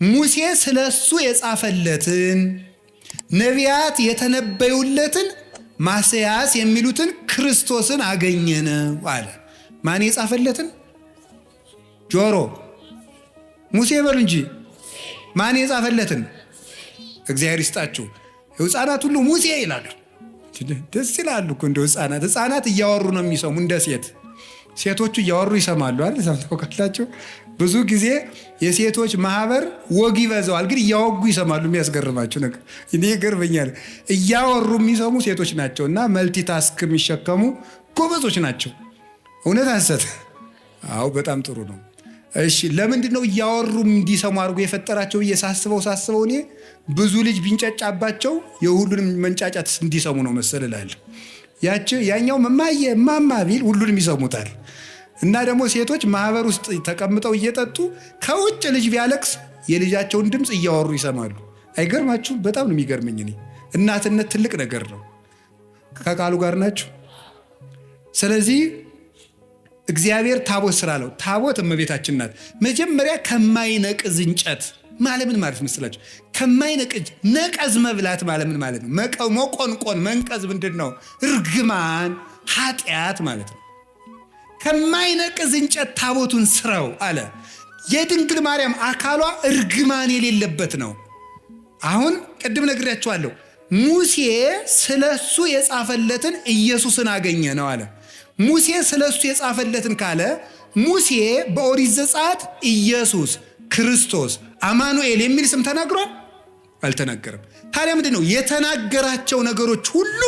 ሙሴ ስለሱ የጻፈለትን ነቢያት የተነበዩለትን ማስያስ የሚሉትን ክርስቶስን አገኘነ አለ። ማን የጻፈለትን? ጆሮ ሙሴ በሉ እንጂ ማን የጻፈለትን? እግዚአብሔር ይስጣችሁ። ሕፃናት ሁሉ ሙሴ ይላሉ። ደስ ይላሉ እኮ እንደው ሕፃናት እያወሩ ነው የሚሰሙ። እንደ ሴቶቹ እያወሩ ይሰማሉ አይደል? ሰምተው ካላችሁ ብዙ ጊዜ የሴቶች ማህበር ወግ ይበዛዋል፣ ግን እያወጉ ይሰማሉ። የሚያስገርማችሁ ነገር እኔ ይገርመኛል። እያወሩ የሚሰሙ ሴቶች ናቸው እና መልቲታስክ የሚሸከሙ ጎበዞች ናቸው። እውነት ሐሰት? አዎ በጣም ጥሩ ነው። እሺ ለምንድን ነው እያወሩ እንዲሰሙ አድርጎ የፈጠራቸው ብዬ ሳስበው እኔ ብዙ ልጅ ቢንጫጫባቸው የሁሉንም መንጫጫት እንዲሰሙ ነው መሰል እላለሁ። ያኛው እማማ ቢል ሁሉንም ይሰሙታል። እና ደግሞ ሴቶች ማህበር ውስጥ ተቀምጠው እየጠጡ ከውጭ ልጅ ቢያለቅስ የልጃቸውን ድምፅ እያወሩ ይሰማሉ። አይገርማችሁም? በጣም ነው የሚገርመኝ። እኔ እናትነት ትልቅ ነገር ነው። ከቃሉ ጋር ናችሁ። ስለዚህ እግዚአብሔር ታቦት ስላለው ታቦት እመቤታችን ናት። መጀመሪያ ከማይነቅዝ እንጨት ማለት ምን ማለት መስላችሁ? ከማይነቅዝ ነቀዝ መብላት ማለት ምን ማለት ነው? መቆንቆን መንቀዝ ምንድን ነው? እርግማን ኃጢአት ማለት ነው። ከማይነቅዝ እንጨት ታቦቱን ስራው አለ። የድንግል ማርያም አካሏ እርግማን የሌለበት ነው። አሁን ቅድም ነግሬያችኋለሁ። ሙሴ ስለሱ የጻፈለትን ኢየሱስን አገኘ ነው አለ። ሙሴ ስለሱ የጻፈለትን ካለ ሙሴ በኦሪት ዘጸአት ኢየሱስ ክርስቶስ አማኑኤል የሚል ስም ተናግሯል? አልተናገረም። ታዲያ ምንድን ነው የተናገራቸው ነገሮች ሁሉ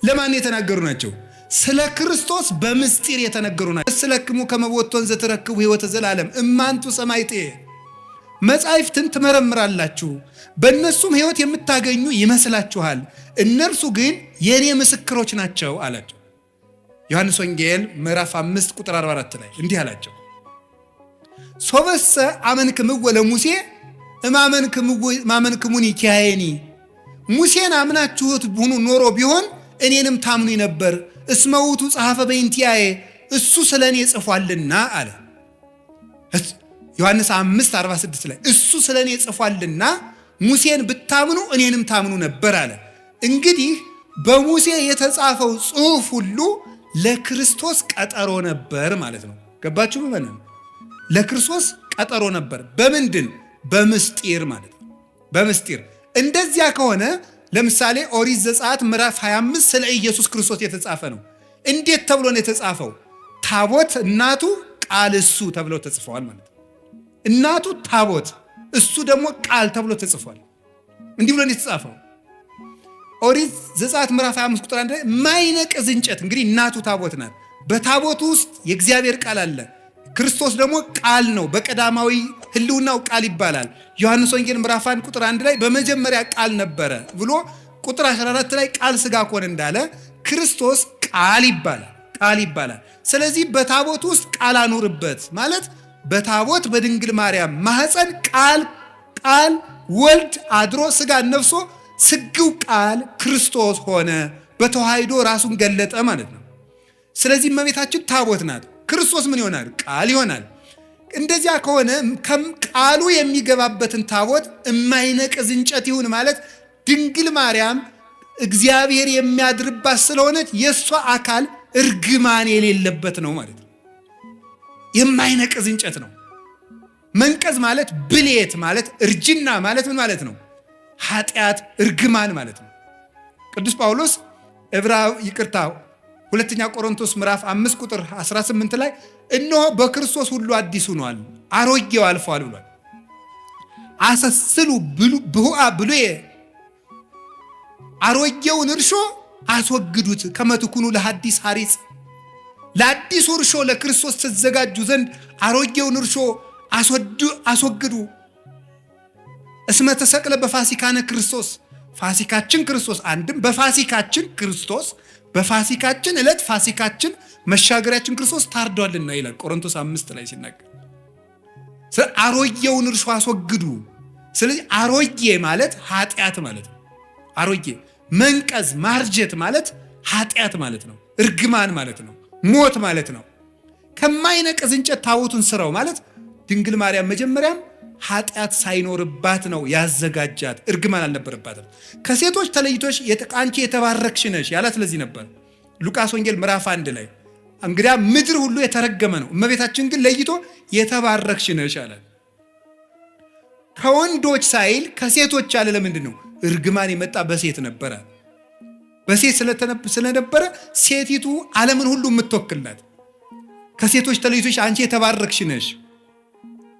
ለማን የተናገሩ ናቸው? ስለ ክርስቶስ በምስጢር የተነገሩ ናቸው። ስለክሙ ከመቦቶን ዘትረክቡ ሕይወተ ዘላለም እማንቱ ሰማይቴ፣ መጻሕፍትን ትመረምራላችሁ በእነሱም ሕይወት የምታገኙ ይመስላችኋል፣ እነርሱ ግን የኔ ምስክሮች ናቸው አላቸው። ዮሐንስ ወንጌል ምዕራፍ 5 ቁጥር 44 ላይ እንዲህ አላቸው፣ ሶበሰ አመንክምዎ ለሙሴ እማመንክሙኒ ኪያየኒ፣ ሙሴን አምናችሁት ቡኑ ኖሮ ቢሆን እኔንም ታምኑ ነበር። እስመ ውእቱ ጸሐፈ በእንቲአየ፣ እሱ ስለ እኔ ጽፏልና አለ። ዮሐንስ 5:46 ላይ እሱ ስለ እኔ ጽፏልና ሙሴን ብታምኑ እኔንም ታምኑ ነበር አለ። እንግዲህ በሙሴ የተጻፈው ጽሑፍ ሁሉ ለክርስቶስ ቀጠሮ ነበር ማለት ነው። ገባችሁ? በመነን ለክርስቶስ ቀጠሮ ነበር። በምንድን? በምስጢር ማለት ነው። በምስጢር እንደዚያ ከሆነ ለምሳሌ ኦሪት ዘጸአት ምዕራፍ 25 ስለ ኢየሱስ ክርስቶስ የተጻፈ ነው። እንዴት ተብሎ ነው የተጻፈው? ታቦት እናቱ ቃል እሱ ተብለው ተጽፈዋል ማለት ነው። እናቱ ታቦት እሱ ደግሞ ቃል ተብሎ ተጽፏል። እንዲህ ብሎ ነው የተጻፈው። ኦሪት ዘጸአት ምዕራፍ 25 ቁጥር 1 ላይ ማይነቅዝ እንጨት፣ እንግዲህ እናቱ ታቦት ናት። በታቦቱ ውስጥ የእግዚአብሔር ቃል አለ። ክርስቶስ ደግሞ ቃል ነው። በቀዳማዊ ሕልውናው ቃል ይባላል። ዮሐንስ ወንጌል ምዕራፍ 1 ቁጥር 1 ላይ በመጀመሪያ ቃል ነበረ ብሎ ቁጥር 14 ላይ ቃል ሥጋ ኮነ እንዳለ ክርስቶስ ቃል ይባላል። ቃል ይባላል። ስለዚህ በታቦት ውስጥ ቃል አኑርበት ማለት በታቦት በድንግል ማርያም ማህፀን ቃል ወልድ አድሮ ሥጋን ነፍሶ ስግው ቃል ክርስቶስ ሆነ፣ በተዋሕዶ ራሱን ገለጠ ማለት ነው። ስለዚህ እመቤታችን ታቦት ናት። ክርስቶስ ምን ይሆናል? ቃል ይሆናል። እንደዚያ ከሆነ ቃሉ የሚገባበትን ታቦት የማይነቅዝ እንጨት ይሁን ማለት ድንግል ማርያም እግዚአብሔር የሚያድርባት ስለሆነች የእሷ አካል እርግማን የሌለበት ነው ማለት ነው። የማይነቅዝ እንጨት ነው። መንቀዝ ማለት ብሌት ማለት እርጅና ማለት ምን ማለት ነው? ኃጢአት፣ እርግማን ማለት ነው። ቅዱስ ጳውሎስ ሁለተኛ ቆሮንቶስ ምዕራፍ 5 ቁጥር 18 ላይ እነሆ በክርስቶስ ሁሉ አዲስ ሆኗል፣ አሮጌው አልፏል ብሏል። አሰስሉ ብሁአ ብሉየ፣ አሮጌውን እርሾ አስወግዱት፣ ከመትኩኑ ለሐዲስ ሐሪጽ፣ ለአዲሱ እርሾ ለክርስቶስ ተዘጋጁ ዘንድ አሮጌውን እርሾ አስወግዱ። እስመ ተሰቅለ በፋሲካነ ክርስቶስ፣ ፋሲካችን ክርስቶስ አንድም በፋሲካችን ክርስቶስ በፋሲካችን ዕለት ፋሲካችን መሻገሪያችን ክርስቶስ ታርዷልና ይላል ቆሮንቶስ 5 ላይ ሲናገር። አሮጌውን እርሾ አስወግዱ። ስለዚህ አሮጌ ማለት ኃጢአት ማለት ነው። አሮጌ መንቀዝ ማርጀት ማለት ኃጢአት ማለት ነው። እርግማን ማለት ነው። ሞት ማለት ነው። ከማይነቅዝ እንጨት ታቦቱን ስራው ማለት ድንግል ማርያም መጀመሪያም ኃጢአት ሳይኖርባት ነው ያዘጋጃት። እርግማን አልነበረባትም። ከሴቶች ተለይቶሽ አንቺ የተባረክሽ ነሽ ያላት ለዚህ ነበር። ሉቃስ ወንጌል ምዕራፍ 1 ላይ እንግዲያ ምድር ሁሉ የተረገመ ነው፣ እመቤታችን ግን ለይቶ የተባረክሽ ነሽ አላት። ከወንዶች ሳይል ከሴቶች አለ። ለምንድን ነው? እርግማን የመጣ በሴት ነበረ። በሴት ስለነበረ ሴቲቱ ዓለምን ሁሉ የምትወክላት ከሴቶች ተለይቶሽ አንቺ የተባረክሽ ነሽ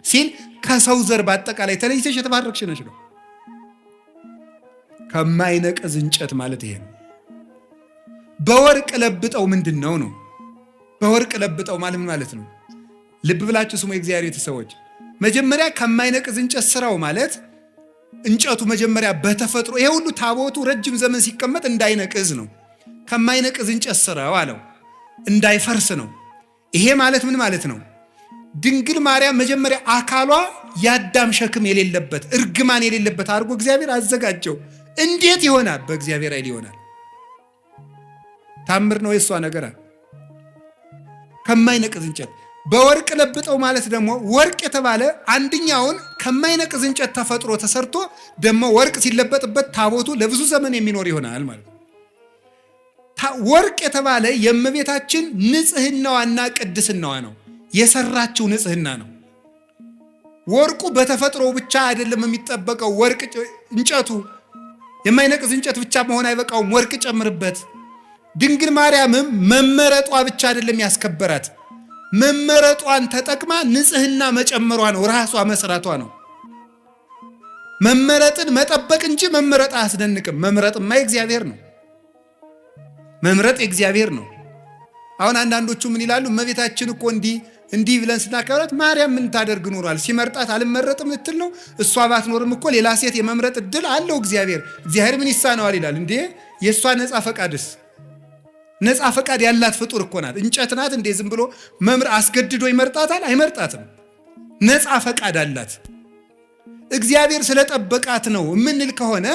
ሲል ከሰው ዘር በአጠቃላይ ተለይተሽ የተባረክሽ ነሽ ነው። ከማይነቅዝ እንጨት ማለት ይሄ ነው። በወርቅ ለብጠው ምንድን ነው ነው? በወርቅ ለብጠው ማለት ነው። ልብ ብላችሁ ስሙ የእግዚአብሔር ቤተሰቦች። መጀመሪያ ከማይነቅዝ እንጨት ስራው ማለት እንጨቱ መጀመሪያ በተፈጥሮ ይሄ ሁሉ ታቦቱ ረጅም ዘመን ሲቀመጥ እንዳይነቅዝ ነው። ከማይነቅዝ እንጨት ስራው አለው፣ እንዳይፈርስ ነው። ይሄ ማለት ምን ማለት ነው? ድንግል ማርያም መጀመሪያ አካሏ የአዳም ሸክም የሌለበት እርግማን የሌለበት አድርጎ እግዚአብሔር አዘጋጀው። እንዴት ይሆናል? በእግዚአብሔር ኃይል ይሆናል። ታምር ነው የሷ ነገር። ከማይነቅዝ እንጨት በወርቅ ለብጠው ማለት ደግሞ ወርቅ የተባለ አንደኛውን ከማይነቅዝ እንጨት ተፈጥሮ ተሰርቶ ደግሞ ወርቅ ሲለበጥበት ታቦቱ ለብዙ ዘመን የሚኖር ይሆናል ማለት ነው። ወርቅ የተባለ የእመቤታችን ንጽህናዋና ቅድስናዋ ነው። የሰራችው ንጽህና ነው። ወርቁ በተፈጥሮ ብቻ አይደለም የሚጠበቀው። ወርቅ እንጨቱ የማይነቅዝ እንጨት ብቻ መሆን አይበቃውም። ወርቅ ጨምርበት። ድንግል ማርያምም መመረጧ ብቻ አይደለም ያስከበራት፣ መመረጧን ተጠቅማ ንጽህና መጨመሯ ነው። ራሷ መስራቷ ነው። መመረጥን መጠበቅ እንጂ መመረጥ አያስደንቅም። መምረጥማ የእግዚአብሔር ነው። መምረጥ የእግዚአብሔር ነው። አሁን አንዳንዶቹ ምን ይላሉ? እመቤታችን እኮ እንዲህ ብለን ስናከብራት ማርያም ምን ታደርግ ኖሯል? ሲመርጣት አልመረጥም ልትል ነው? እሷ ባትኖርም እኮ ሌላ ሴት የመምረጥ እድል አለው እግዚአብሔር ምን ይሳነዋል ይላል። እንዴ የእሷ ነፃ ፈቃድስ? ነፃ ፈቃድ ያላት ፍጡር እኮ ናት። እንጨት ናት እንዴ? ዝም ብሎ አስገድዶ ይመርጣታል? አይመርጣትም። ነፃ ፈቃድ አላት። እግዚአብሔር ስለጠበቃት ነው የምንል ከሆነ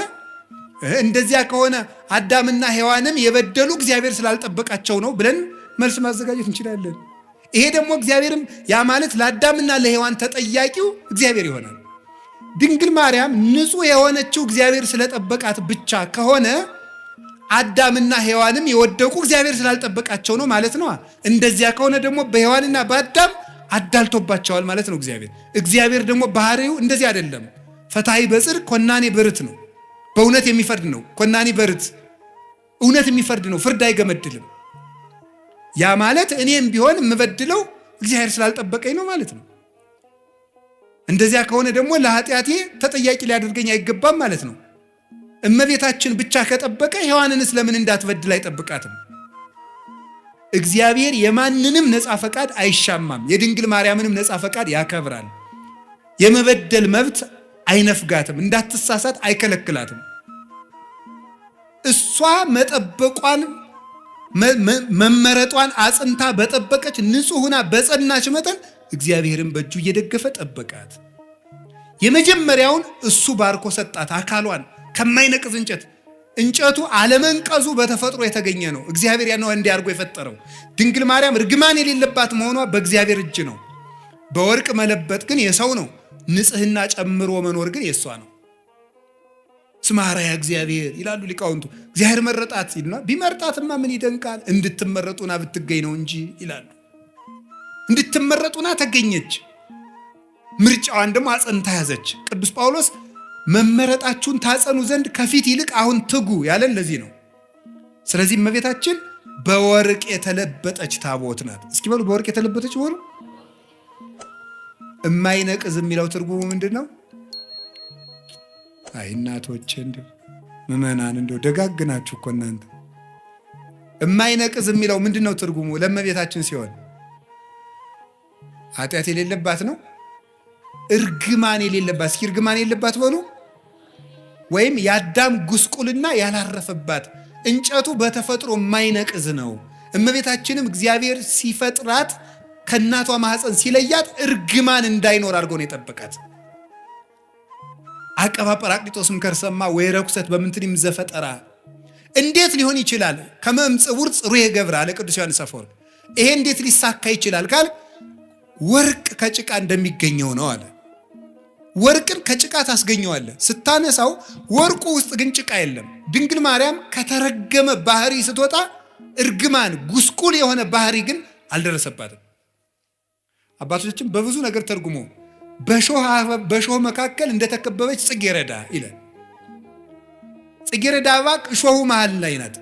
እንደዚያ ከሆነ አዳምና ሔዋንም የበደሉ እግዚአብሔር ስላልጠበቃቸው ነው ብለን መልስ ማዘጋጀት እንችላለን። ይሄ ደግሞ እግዚአብሔርም ያ ማለት ለአዳምና ለሔዋን ተጠያቂው እግዚአብሔር ይሆናል። ድንግል ማርያም ንጹሕ የሆነችው እግዚአብሔር ስለጠበቃት ብቻ ከሆነ አዳምና ሔዋንም የወደቁ እግዚአብሔር ስላልጠበቃቸው ነው ማለት ነው። እንደዚያ ከሆነ ደግሞ በሔዋንና በአዳም አዳልቶባቸዋል ማለት ነው እግዚአብሔር ደግሞ ባህሪው እንደዚህ አይደለም። ፈታሒ በጽድቅ ኮናኔ በርት ነው። በእውነት የሚፈርድ ነው። ኮናኔ በርት እውነት የሚፈርድ ነው። ፍርድ አይገመድልም። ያ ማለት እኔም ቢሆን የምበድለው እግዚአብሔር ስላልጠበቀኝ ነው ማለት ነው። እንደዚያ ከሆነ ደግሞ ለኃጢአቴ ተጠያቂ ሊያደርገኝ አይገባም ማለት ነው። እመቤታችን ብቻ ከጠበቀ ሔዋንንስ ለምን እንዳትበድል አይጠብቃትም? እግዚአብሔር የማንንም ነፃ ፈቃድ አይሻማም። የድንግል ማርያምንም ነፃ ፈቃድ ያከብራል። የመበደል መብት አይነፍጋትም። እንዳትሳሳት አይከለክላትም። እሷ መጠበቋን መመረጧን አጽንታ በጠበቀች ንጹሕና በጸናች መጠን እግዚአብሔርን በእጁ እየደገፈ ጠበቃት። የመጀመሪያውን እሱ ባርኮ ሰጣት። አካሏን ከማይነቅዝ እንጨቱ አለመንቀዙ በተፈጥሮ የተገኘ ነው። እግዚአብሔር ያነው እንዲያርጎ የፈጠረው። ድንግል ማርያም እርግማን የሌለባት መሆኗ በእግዚአብሔር እጅ ነው። በወርቅ መለበጥ ግን የሰው ነው። ንጽህና ጨምሮ መኖር ግን የሷ ነው። ስማራያ እግዚአብሔር ይላሉ ሊቃውንቱ። እግዚአብሔር መረጣት ይልና ቢመርጣትማ ምን ይደንቃል? እንድትመረጡና ብትገኝ ነው እንጂ ይላሉ። እንድትመረጡና ተገኘች። ምርጫዋን ደግሞ አጸንታ ያዘች። ቅዱስ ጳውሎስ መመረጣችሁን ታጸኑ ዘንድ ከፊት ይልቅ አሁን ትጉ ያለን ለዚህ ነው። ስለዚህ እመቤታችን በወርቅ የተለበጠች ታቦት ናት። እስኪ በሉ በወርቅ የተለበጠች በሉ። እማይነቅዝ የሚለው ትርጉሙ ምንድን ነው? አይ እናቶቼ እንደው ምዕመናን እንደው ደጋግናችሁ እኮ እናንተ። እማይነቅዝ የሚለው ምንድን ነው ትርጉሙ? ለእመቤታችን ሲሆን ኃጢአት የሌለባት ነው። እርግማን የሌለባት። እስኪ እርግማን የሌለባት በሉ። ወይም የአዳም ጉስቁልና ያላረፈባት። እንጨቱ በተፈጥሮ የማይነቅዝ ነው። እመቤታችንም እግዚአብሔር ሲፈጥራት ከእናቷ ማህፀን ሲለያት እርግማን እንዳይኖር አድርጎ ነው የጠበቃት። አቀባ ጰራቅሊጦስም ከርሰማ ወይ ረኩሰት በምንትንም ዘፈጠራ። እንዴት ሊሆን ይችላል? ከመምጽውር ጽሩየ ገብረ አለ ቅዱስ ዮሐንስ አፈወርቅ። ይሄ እንዴት ሊሳካ ይችላል ካል ወርቅ ከጭቃ እንደሚገኘው ነው አለ። ወርቅን ከጭቃ ታስገኘዋለህ። ስታነሳው ወርቁ ውስጥ ግን ጭቃ የለም። ድንግል ማርያም ከተረገመ ባህሪ ስትወጣ እርግማን ጉስቁል የሆነ ባህሪ ግን አልደረሰባትም። አባቶቻችን በብዙ ነገር ተርጉሞ በሾህ መካከል እንደተከበበች ጽጌረዳ ይላል። ጽጌረዳ አበባ እሾሁ መሃል ላይ ናት።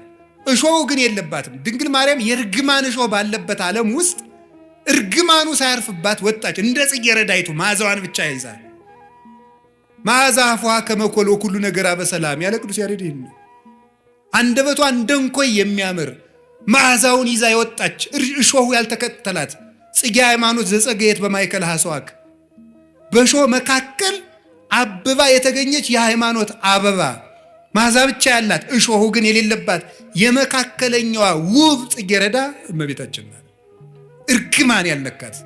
እሾሁ ግን የለባትም። ድንግል ማርያም የእርግማን እሾህ ባለበት ዓለም ውስጥ እርግማኑ ሳያርፍባት ወጣች። እንደ ጽጌረዳይቱ መዓዛዋን ብቻ ይዛ መዓዛ አፏሃ ከመ ኮሎ ኩሉ ነገራ በሰላም ያለ ቅዱስ ያሬድ ይህን አንደበቷ እንደ እንኮይ የሚያምር መዓዛውን ይዛ የወጣች እሾሁ ያልተከተላት ጽጌ ሃይማኖት ዘጸገየት በማእከለ ሐስዋክ በእሾህ መካከል አበባ የተገኘች የሃይማኖት አበባ መዓዛ ብቻ ያላት እሾሁ ግን የሌለባት የመካከለኛዋ ውብ ጽጌረዳ እመቤታችን ናት። እርግማን ያልነካት።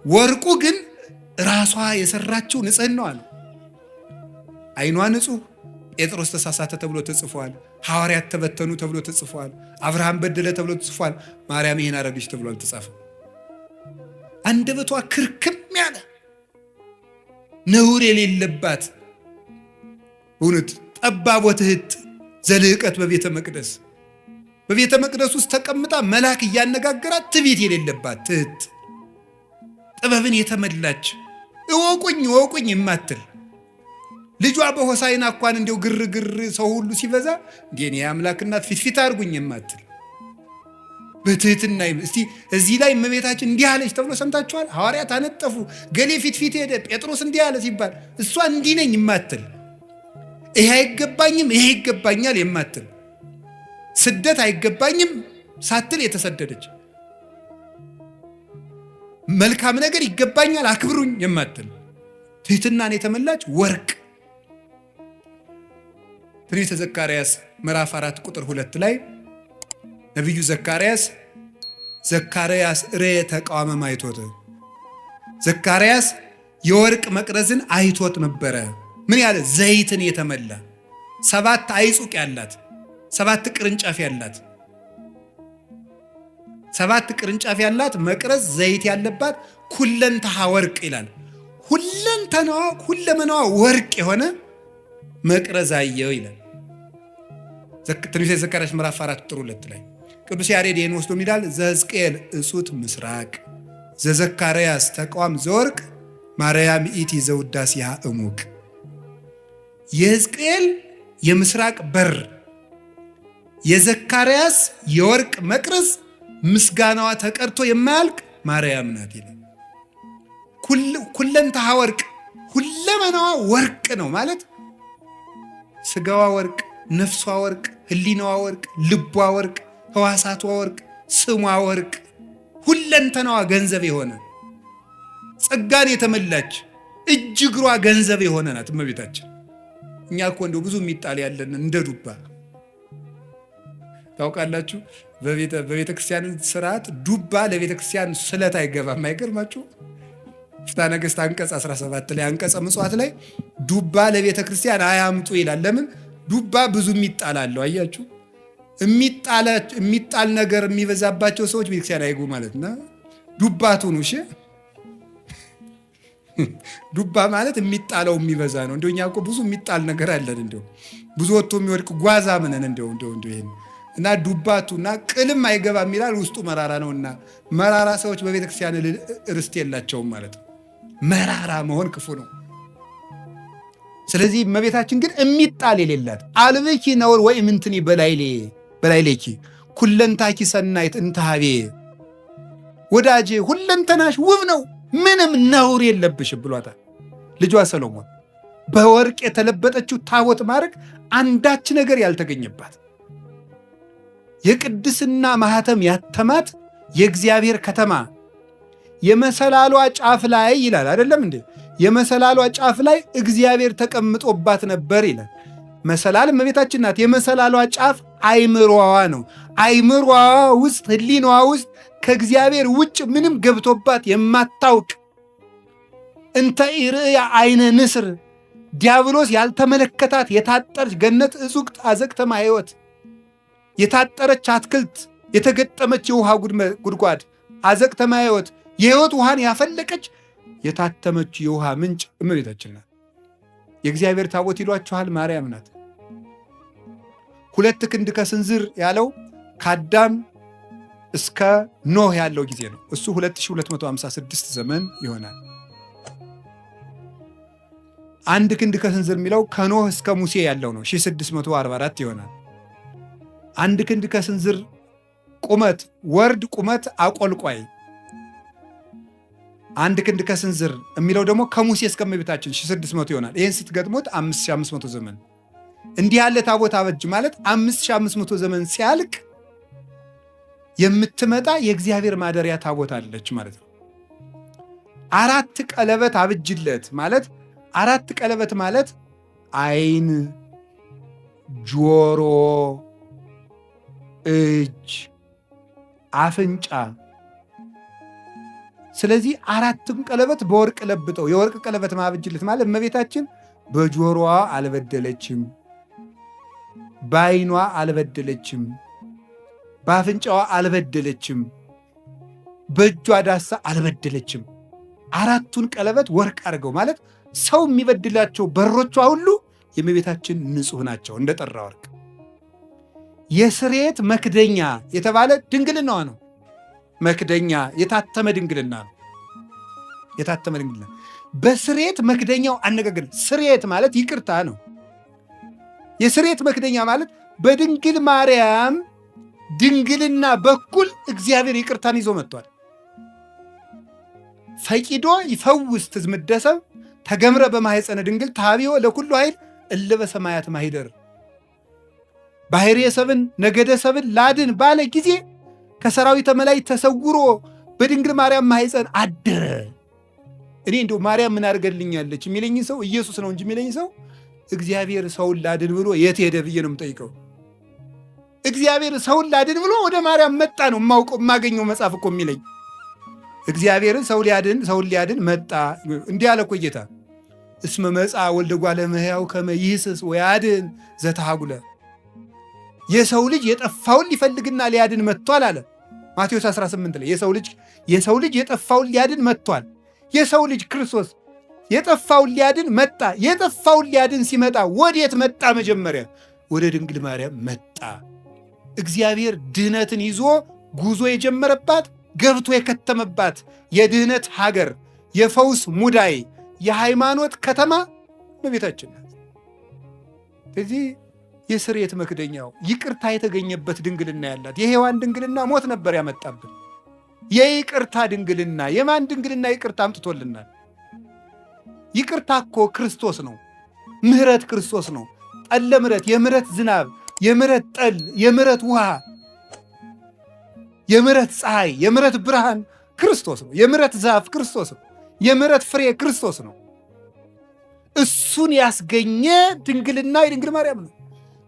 ወርቁ ግን ራሷ የሰራችው ንጽሕናዋ ነው። ዓይኗ ንጹሕ፣ ጴጥሮስ ተሳሳተ ተብሎ ተጽፏል። ሐዋርያት ተበተኑ ተብሎ ተጽፏል። አብርሃም በደለ ተብሎ ተጽፏል። ማርያም ይሄን አረገች ተብሎ አልተጻፈም። አንደበቷ ክርክም ያለ ነውር የሌለባት እውነት ጠባብ ወትሕት ዘልህቀት በቤተ መቅደስ ውስጥ ተቀምጣ መልአክ እያነጋገራት ትዕቢት የሌለባት ትሕት ጥበብን የተመላች እወቁኝ የማትል ልጇ በሆሳዕና እንኳን እንዲው ግርግር ሰው ሁሉ ሲበዛ እንዴ የአምላክ እናት ፊት አድርጉኝ የማትል በትሕትና እስቲ እዚህ ላይ እመቤታችን እንዲህ አለች ተብሎ ሰምታችኋል? ሐዋርያት አነጠፉ፣ ገሌ ፊት ሄደ፣ ጴጥሮስ እንዲህ አለ ሲባል እሷ እንዲህ ነኝ የማትል ይሄ አይገባኝም ይሄ ይገባኛል የማትል ስደት አይገባኝም ሳትል የተሰደደች መልካም ነገር ይገባኛል አክብሩኝ የማትል ትሕትናን የተመላች ወርቅ። ትንቢተ ዘካርያስ ምዕራፍ 4 ቁጥር 2 ላይ ነቢዩ ዘካርያስ ርየ ተቃዋመ ማይቶት ዘካርያስ የወርቅ መቅረዝን አይቶት ነበረ። ምን ያለ ዘይትን የተመላ 7 አይጹቅ ያላት 7 ቅርንጫፍ ያላት መቅረዝ ዘይት ያለባት ኩለንተሃ ወርቅ ይላል። ሁለመናዋ ወርቅ የሆነ መቅረዝ አየው ይላል ትንቢተ ዘካርያስ ምዕራፍ 4 ቁጥር 2 ላይ። ቅዱስ ያሬድ ይህን ወስዶ ይላል ዘሕዝቅኤል እጹት ምስራቅ ዘዘካርያስ ተቃዋም ዘወርቅ ማርያም ኢቲ ዘውዳሴሃ እሙቅ። የሕዝቅኤል የምስራቅ በር የዘካርያስ የወርቅ መቅረዝ ምስጋናዋ ተቀርቶ የማያልቅ ማርያም ናት ይላል። ኩለንተሃ ወርቅ ሁለመናዋ ወርቅ ነው ማለት ስጋዋ ወርቅ፣ ነፍሷ ወርቅ፣ ህሊናዋ ወርቅ፣ ልቧ ወርቅ፣ ህዋሳቷ ወርቅ፣ ስሟ ወርቅ፣ ሁለንተናዋ ገንዘብ የሆነ ጸጋን የተመላች እጅ እግሯ ገንዘብ የሆነ ናት እመቤታችን። እኛ እኮ እንደው ብዙ የሚጣል ያለን እንደ ዱባ ታውቃላችሁ። በቤተ ክርስቲያን ስርዓት ዱባ ለቤተ ክርስቲያን ስለት አይገባም። አይገርማችሁ? ፍትሐ ነገሥት አንቀጽ 17 ላይ አንቀጸ ምጽዋት ላይ ዱባ ለቤተ ክርስቲያን አያምጡ ይላል። ለምን? ዱባ ብዙ የሚጣል አለው። አያችሁ? የሚጣል ነገር የሚበዛባቸው ሰዎች ቤተክርስቲያን አይጉ ማለትና ዱባቱን እሺ ዱባ ማለት የሚጣለው የሚበዛ ነው። እንደው እኛ እኮ ብዙ የሚጣል ነገር አለን። እንደው ብዙ ወጥቶ የሚወድቅ ጓዛ ምንን እንደው ይሄን እና ዱባቱና ቅልም አይገባም ይላል። ውስጡ መራራ ነውና መራራ ሰዎች በቤተክርስቲያን ርስት የላቸውም ማለት ነው። መራራ መሆን ክፉ ነው። ስለዚህ እመቤታችን ግን የሚጣል የሌላት አልብኪ ነውር ወይ ምንትኒ በላይሌኪ ኩለንታኪ ሰናይት እንታሃቤ ወዳጄ ሁለንተናሽ ውብ ነው ምንም ነውር የለብሽም ብሏታል ልጇ ሰሎሞን። በወርቅ የተለበጠችው ታቦት ማድረግ አንዳች ነገር ያልተገኘባት የቅድስና ማህተም ያተማት የእግዚአብሔር ከተማ የመሰላሏ ጫፍ ላይ ይላል አይደለም እንዴ? የመሰላሏ ጫፍ ላይ እግዚአብሔር ተቀምጦባት ነበር ይላል። መሰላል እመቤታችን ናት። የመሰላሏ ጫፍ አይምሮዋ ነው። አይምሮዋ ውስጥ ህሊናዋ ውስጥ ከእግዚአብሔር ውጭ ምንም ገብቶባት የማታውቅ እንተ ኢርእያ አይነ ንስር ዲያብሎስ ያልተመለከታት የታጠረች ገነት እጹቅ አዘቅተማ ሕይወት የታጠረች አትክልት የተገጠመች የውሃ ጉድጓድ አዘቅተማ ሕይወት የሕይወት ውሃን ያፈለቀች የታተመች የውሃ ምንጭ እመቤታችን ናት። የእግዚአብሔር ታቦት ይሏችኋል፣ ማርያም ናት። 2 ክንድ ከስንዝር ያለው ከአዳም እስከ ኖህ ያለው ጊዜ ነው። እሱ 2256 ዘመን ይሆናል። 1 ክንድ ከስንዝር የሚለው ከኖህ እስከ ሙሴ ያለው ነው፣ 1644 ይሆናል። 1 ክንድ ከስንዝር ቁመት ወርድ ቁመት አቆልቋይ 1 ክንድ ከስንዝር የሚለው ደግሞ ከሙሴ እስከ እመቤታችን 1600 ይሆናል። ይህን ስትገጥሞት 5500 ዘመን። እንዲህ ያለ ታቦት አበጅ ማለት 5500 ዘመን ሲያልቅ የምትመጣ የእግዚአብሔር ማደሪያ ታቦት አለች ማለት ነው። 4 ቀለበት አብጅለት ማለት 4 ቀለበት ማለት ዓይን፣ ጆሮ፣ እጅ፣ አፍንጫ። ስለዚህ 4ቱን ቀለበት በወርቅ ለብጠው የወርቅ ቀለበት ማብጅለት ማለት እመቤታችን በጆሮዋ አልበደለችም፣ በዓይኗ አልበደለችም፣ በአፍንጫዋ አልበደለችም፣ በእጇ ዳሳ አልበደለችም። 4ቱን ቀለበት ወርቅ አድርገው ማለት ሰው የሚበድላቸው በሮቿ ሁሉ የእመቤታችን ንጹሕ ናቸው እንደ ጠራ ወርቅ። የስርየት መክደኛ የተባለ ድንግልናዋ ነው። መክደኛ የታተመ ድንግልና ነው። የታተመ ድንግልና በስርየት መክደኛው አነጋገር ስርየት ማለት ይቅርታ ነው። የስርየት መክደኛ ማለት በድንግል ማርያም ድንግልና በኩል እግዚአብሔር ይቅርታን ይዞ መጥቷል። ፈቂዶ ይፈውስ ትዝምደሰብ ተገምረ በማኅፀነ ድንግል ታቢዮ ለኩሉ ኃይል እለ በሰማያት ማሂደር። ባሕርየ ሰብን ነገደ ሰብን ላድን ባለ ጊዜ ከሰራዊተ መላእክት ተሰውሮ በድንግል ማርያም ማኅፀን አደረ። እኔ እንደው ማርያም ምን አድርገልኛለች የሚለኝ ሰው ኢየሱስ ነው እንጂ የሚለኝ ሰው እግዚአብሔር ሰውን ላድን ብሎ የት ሄደ ብዬ ነው የምጠይቀው። እግዚአብሔር ሰውን ላድን ብሎ ወደ ማርያም መጣ ነው የማገኘው መጽሐፍ እኮ የሚለኝ። እግዚአብሔርን ሰውን ሊያድን መጣ። እንዲህ አለ እኮ ጌታ እስመ መጽአ ወልደ እጓለ እመሕያው ከመ ይህስስ ወያድን ዘተሃጉለ። የሰው ልጅ የጠፋውን ሊፈልግና ሊያድን መጥቷል አለ ማቴዎስ 18 ላይ። የሰው ልጅ የጠፋውን ሊያድን መጥቷል። የሰው ልጅ ክርስቶስ የጠፋውን ሊያድን መጣ። የጠፋውን ሊያድን ሲመጣ ወዴት መጣ? መጀመሪያ ወደ ድንግል ማርያም መጣ። እግዚአብሔር ድህነትን ይዞ ጉዞ የጀመረባት ገብቶ የከተመባት የድህነት ሀገር፣ የፈውስ ሙዳይ፣ የሃይማኖት ከተማ እመቤታችን ናት። ስለዚህ የስርየት መክደኛው ይቅርታ የተገኘበት ድንግልና ያላት የሔዋን ድንግልና ሞት ነበር ያመጣብን። የይቅርታ ድንግልና የማን ድንግልና ይቅርታ አምጥቶልናል? ይቅርታ እኮ ክርስቶስ ነው። ምሕረት ክርስቶስ ነው። ጠለ ምሕረት፣ የምሕረት ዝናብ፣ የምሕረት ጠል፣ የምሕረት ውሃ፣ የምሕረት ፀሐይ፣ የምሕረት ብርሃን ክርስቶስ ነው። የምሕረት ዛፍ ክርስቶስ ነው። የምሕረት ፍሬ ክርስቶስ ነው። እሱን ያስገኘ ድንግልና የድንግል ማርያም ነው።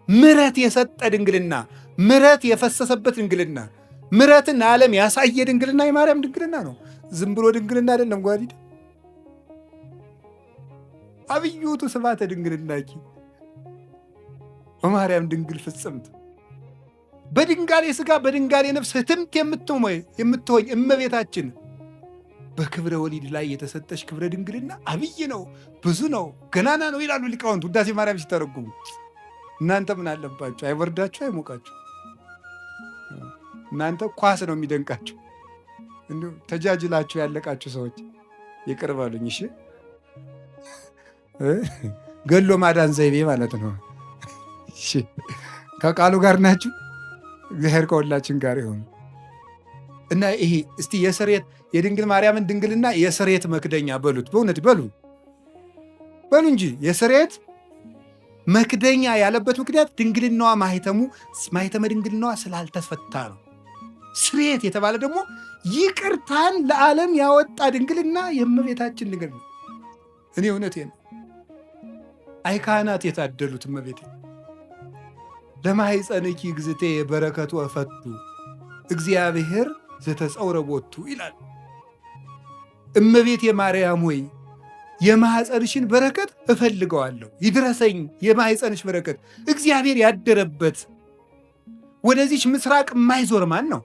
ምሕረት የሰጠ ድንግልና፣ ምሕረት የፈሰሰበት ድንግልና፣ ምሕረትን ለዓለም ያሳየ ድንግልና የማርያም ድንግልና ነው። ዝም ብሎ ድንግልና አይደለም። ጓዲድ አብዩቱ ስብሐተ ድንግልናኪ በማርያም ድንግል ፍጽምት በድንጋሌ ሥጋ በድንጋሌ ነፍስ ህትምት የምትሆኝ እመቤታችን በክብረ ወሊድ ላይ የተሰጠች ክብረ ድንግልና አብይ ነው፣ ብዙ ነው፣ ገናና ነው ይላሉ ሊቃውንት ውዳሴ ማርያም ሲተረጉሙ። እናንተ ምን አለባችሁ? አይበርዳችሁ? አይሞቃችሁ? እናንተ ኳስ ነው የሚደንቃችሁ። እንዲሁ ተጃጅላችሁ ያለቃችሁ ሰዎች ይቅር በሉኝ እሺ። ገሎ ማዳን ዘይቤ ማለት ነው። እሺ ከቃሉ ጋር ናችሁ። እግዚአብሔር ከሁላችን ጋር ይሁን እና ይሄ እስቲ የስርየት የድንግል ማርያምን ድንግልና የስርየት መክደኛ በሉት። በእውነት በሉ እንጂ የስርየት መክደኛ ያለበት ምክንያት ድንግልናዋ ማኅተመ ድንግልናዋ ስላልተፈታ ነው። ስርየት የተባለ ደግሞ ይቅርታን ለዓለም ያወጣ ድንግልና የእመቤታችን ድንግል ነው። እኔ እውነቴን ነው። አይ ካህናት የታደሉት እመቤቴ ለማኅፀንኪ እግዝእቴ የበረከቱ እፈቱ እግዚአብሔር ዘተጸውረ ቦቱ ይላል። እመቤቴ ማርያም ሆይ የማኅፀንሽን በረከት እፈልገዋለሁ፣ ይድረሰኝ የማኅፀንሽ በረከት። እግዚአብሔር ያደረበት ወደዚች ምስራቅ የማይዞር ማን ነው?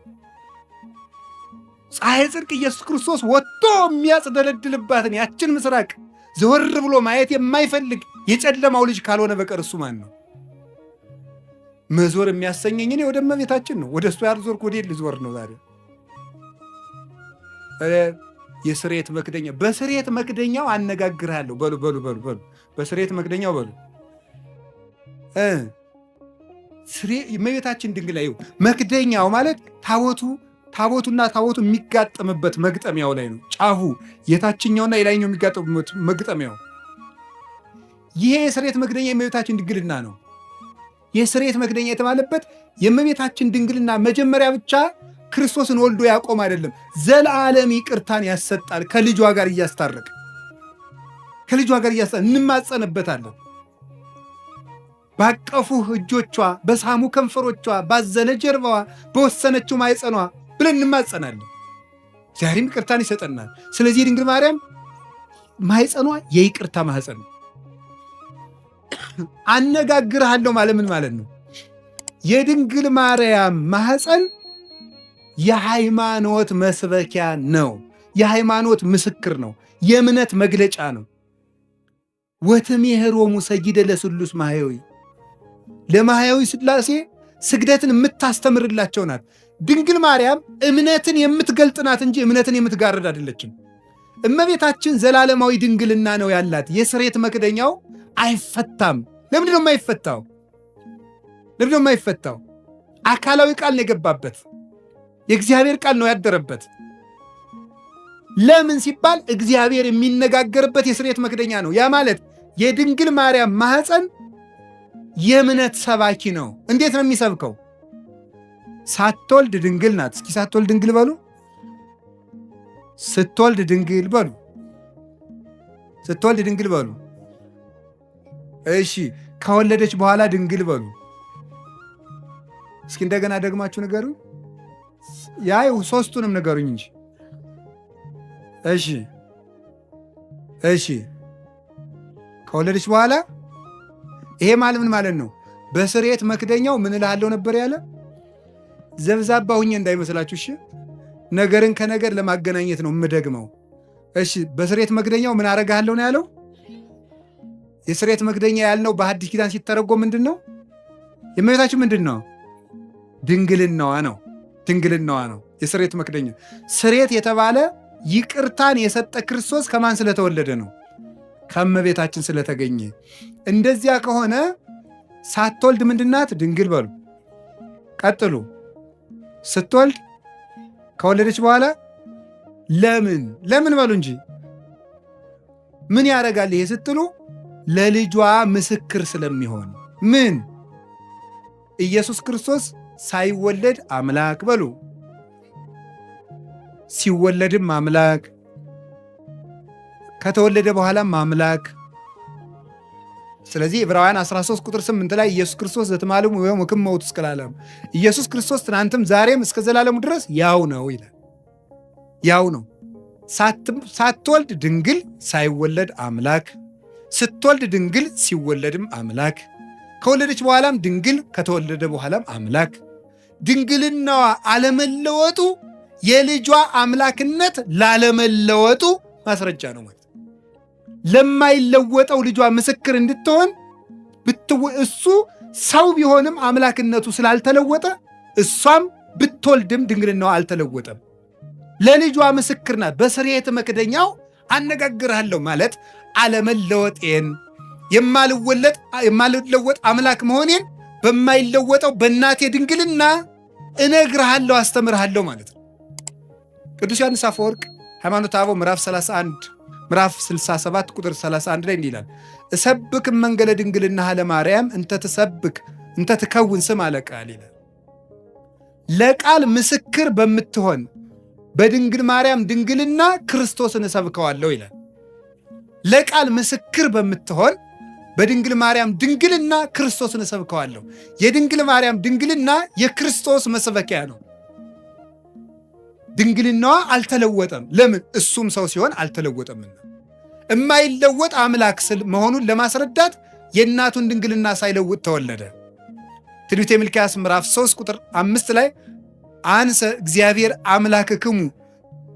ፀሐይ ጽድቅ ኢየሱስ ክርስቶስ ወጥቶ የሚያጽደለድልባትን ያችን ምስራቅ ዘወር ብሎ ማየት የማይፈልግ የጨለማው ልጅ ካልሆነ በቀር እሱ ማን ነው? መዞር የሚያሰኘኝ እኔ ወደ እመቤታችን ነው። ወደ እሱ ያልዞርኩ ወዴት ልዞር ነው ዛሬ? የስርየት መክደኛ በስርየት መክደኛው አነጋግርሃለሁ። በሉ በሉ በሉ በሉ በስርየት መክደኛው በሉ እመቤታችን ድንግል ላይ መክደኛው ማለት ታቦቱና ታቦቱ የሚጋጠምበት መግጠሚያው ላይ ነው። ጫፉ የታችኛውና የላይኛው የሚጋጠምበት መግጠሚያው። ይሄ የስርየት መክደኛ የእመቤታችን ድንግልና ነው። የስርየት መክደኛ የተባለበት የእመቤታችን ድንግልና መጀመሪያ ብቻ ክርስቶስን ወልዶ ያቆም አይደለም፣ ዘላለም ይቅርታን ያሰጣል። ከልጇ ጋር እያስታረቀ እንማጸንበታለን። ባቀፉህ እጆቿ፣ በሳሙ ከንፈሮቿ፣ ባዘነ ጀርባዋ፣ በወሰነችው ማይጸኗ ብለን እንማጸናለን። ዛሬም ይቅርታን ይሰጠናል። ስለዚህ የድንግል ማርያም ማይጸኗ የይቅርታ ማህፀን ነው። አነጋግርሃለሁ ማለት ምን ማለት ነው? የድንግል ማርያም ማህፀን የሃይማኖት መስበኪያ ነው። የሃይማኖት ምስክር ነው። የእምነት መግለጫ ነው። ወትሜህሮሙ ሰጊደ ለስሉስ ማህያዊ፣ ለማህያዊ ሥላሴ ስግደትን የምታስተምርላቸው ናት። ድንግል ማርያም እምነትን የምትገልጥ ናት እንጂ እምነትን የምትጋርድ አይደለችም። እመቤታችን ዘላለማዊ ድንግልና ነው ያላት። የስርየት መክደኛው አይፈታም። ለምንድን ነው የማይፈታው? አካላዊ ቃል ነው የገባበት። የእግዚአብሔር ቃል ነው ያደረበት። ለምን ሲባል እግዚአብሔር የሚነጋገርበት የስርየት መክደኛ ነው። ያ ማለት የድንግል ማርያም ማህፀን የእምነት ሰባኪ ነው። እንዴት ነው የሚሰብከው? ሳትወልድ ድንግል ናት። እስኪ ሳትወልድ ድንግል በሉ። ስትወልድ ድንግል በሉ። ስትወልድ ድንግል በሉ። እሺ፣ ከወለደች በኋላ ድንግል በሉ። እስኪ እንደገና ደግማችሁ ንገሩ። ያው ሶስቱንም ንገሩኝ እንጂ። እሺ፣ ከወለደች በኋላ ይሄ ማለት ምን ማለት ነው? በስርየት መክደኛው ምን እልሃለሁ ነበር ያለ? ዘብዛባ ሁኜ እንዳይመስላችሁ። እሺ፣ ነገርን ከነገር ለማገናኘት ነው የምደግመው። እሺ፣ በስርየት መክደኛው ምን አረጋለሁ ነው ያለው? የስርየት መክደኛ ያልነው በሐዲስ ኪዳን ሲተረጎም ምንድን ነው? የእመቤታችን ምንድን ነው? ድንግልናዋ ነው የስርየት መክደኛ። ስርየት የተባለ ይቅርታን የሰጠ ክርስቶስ ከማን ስለተወለደ ነው? ከእመቤታችን ስለተገኘ። እንደዚያ ከሆነ ሳትወልድ ምንድናት? ድንግል በሉ። ቀጥሉ። ስትወልድ፣ ከወለደች በኋላ ለምን በሉ እንጂ። ምን ያደርጋል ይሄ ስትሉ፣ ለልጇ ምስክር ስለሚሆን። ምን? ኢየሱስ ክርስቶስ ሳይወለድ አምላክ በሉ፣ ሲወለድም አምላክ፣ ከተወለደ በኋላም አምላክ። ስለዚህ ዕብራውያን 13 ቁጥር 8 ላይ ኢየሱስ ክርስቶስ ዘትማልሙ ወይም ወክመውት እስከ ለዓለም፣ ኢየሱስ ክርስቶስ ትናንትም ዛሬም እስከ ዘላለሙ ድረስ ያው ነው ይላል። ያው ነው። ሳትወልድ ድንግል፣ ሳይወለድ አምላክ፣ ስትወልድ ድንግል፣ ሲወለድም አምላክ፣ ከወለደች በኋላም ድንግል፣ ከተወለደ በኋላም አምላክ። ድንግልናዋ አለመለወጡ የልጇ አምላክነት ላለመለወጡ ማስረጃ ነው ማለት። ለማይለወጠው ልጇ ምስክር እንድትሆን እሱ ሰው ቢሆንም አምላክነቱ ስላልተለወጠ እሷም ብትወልድም ድንግልናዋ አልተለወጠም። ለልጇ ምስክር ናት። በስርየት መክደኛው አነጋግርሃለሁ ማለት አለመለወጤን፣ የማልለወጥ አምላክ መሆኔን በማይለወጠው በእናቴ ድንግልና እነግርሃለሁ፣ አስተምርሃለሁ ማለት ነው። ቅዱስ ዮሐንስ አፈወርቅ ሃይማኖተ አበው ምዕራፍ 67 ቁጥር 31 ላይ እንዲህ ይላል፣ እሰብክ መንገለ ድንግልናሃ ለማርያም እንተ ትከውን ስም አለቃል ይላል። ለቃል ምስክር በምትሆን በድንግል ማርያም ድንግልና ክርስቶስን እሰብከዋለሁ ይላል። ለቃል ምስክር በምትሆን በድንግል ማርያም ድንግልና ክርስቶስን እሰብከዋለሁ። የድንግል ማርያም ድንግልና የክርስቶስ መስበኪያ ነው። ድንግልናዋ አልተለወጠም። ለምን? እሱም ሰው ሲሆን አልተለወጠምና። የማይለወጥ አምላክ መሆኑን ለማስረዳት የእናቱን ድንግልና ሳይለውጥ ተወለደ። ትንቢተ ሚልክያስ ምዕራፍ 3 ቁጥር 5 ላይ አንሰ እግዚአብሔር አምላክክሙ